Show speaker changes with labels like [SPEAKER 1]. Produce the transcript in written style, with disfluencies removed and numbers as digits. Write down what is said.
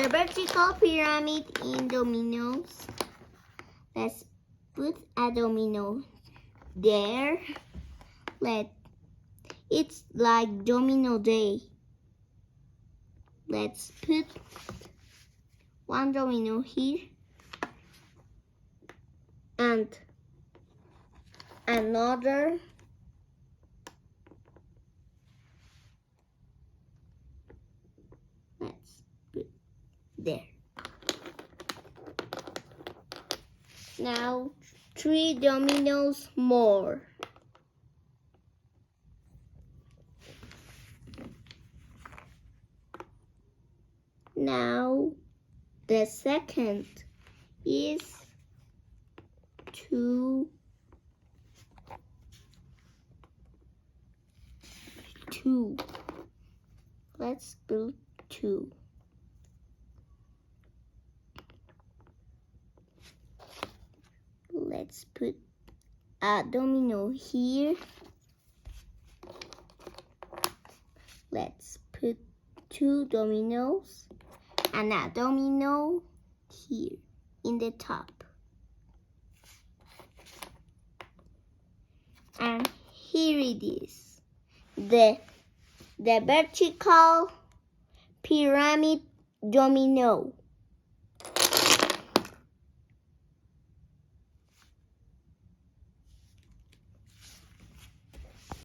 [SPEAKER 1] the vertical pyramid in dominoes. Let's put a domino there. It's like domino day. Let's put one domino here and another. Let's put there. Now 3 dominoes more. Now the second is 2. Let's build 2. Let's put a domino here. Let's put 2 dominoes and a domino here in the top. And here it is, the vertical pyramid domino.